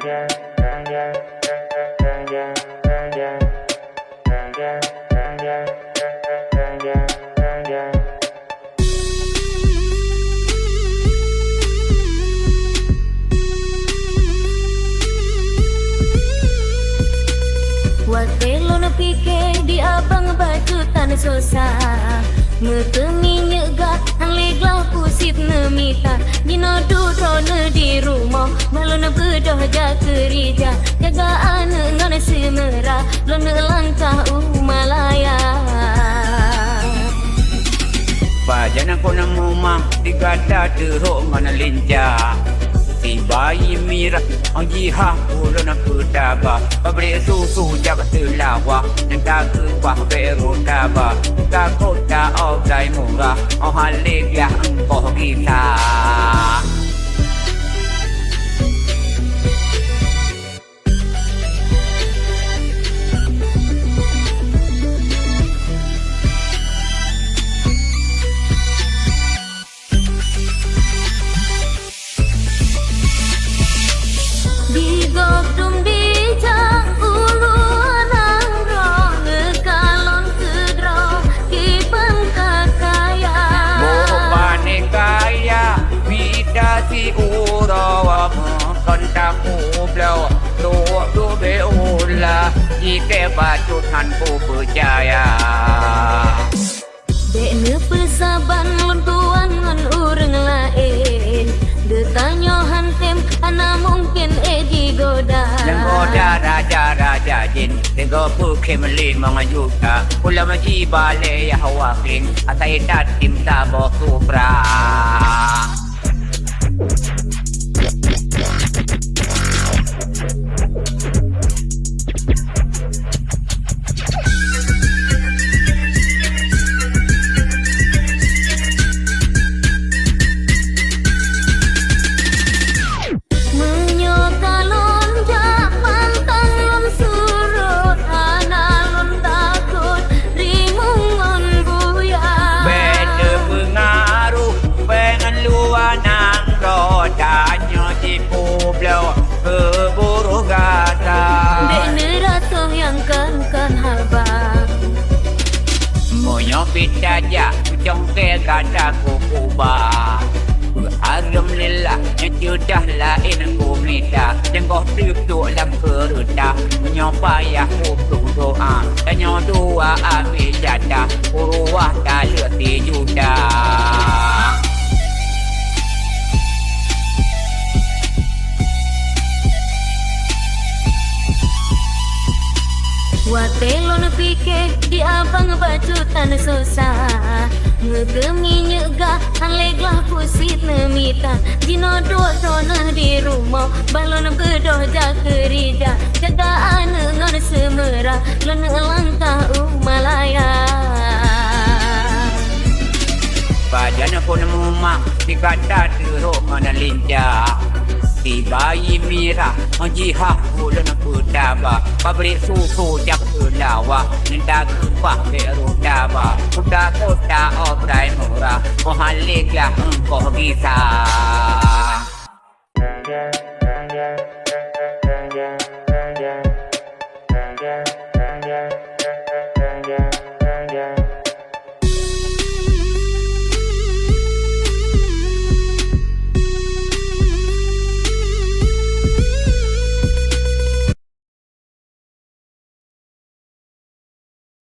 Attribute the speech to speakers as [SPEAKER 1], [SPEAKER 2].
[SPEAKER 1] Waktu lo pikir di abang baju tan susah, metemi nyegak angleglah pusip nemita, dino duduk di rumah, malu na bedah jaga kerja, jaga anak ngana semera, lo langkah Malaya.
[SPEAKER 2] Pajan aku nemu mang digada teruk mana lincah. Si bayi mirah ang jihah pulo na putaba, pabrik susu jabat telawa, nenda kebah beru taba, kota au dai murah, au halik ya engkau kita. Si urawa kontakku blau do beula jika bacutan ku percaya
[SPEAKER 1] Dek ne persaban luntuan ngan urang lain, detanya hantem ana mungkin digoda.
[SPEAKER 2] Lenggoda raja jin tego pukem limang juta ulama jibale ya hawakin atai datim tabo subra. Keburu gata
[SPEAKER 1] Dek rasa yang kan habang
[SPEAKER 2] Moyo pitaja Congke gata kubah Alhamdulillah yang sudah lain ku minta Jenggoh tutup dalam kerudah Menyopayah untuk doa Dan dua ambil jatah Uruah tak leti juta
[SPEAKER 1] Watelo na pikir di abang bacutan susah, ngegemi nyegah angleglah pusit nemita, dino dua di rumah, balon bedoh jaga kerja, jaga anak ngan semera, lon langkah Malaya.
[SPEAKER 2] Pajan aku nemu mak dikata teruk mana lincah. Si bayi mirah ang jihah pulo na putaba, pabrik susu jak telawa, nenda kebah beru taba, kota au dai murah, au halik lah engkau bisa.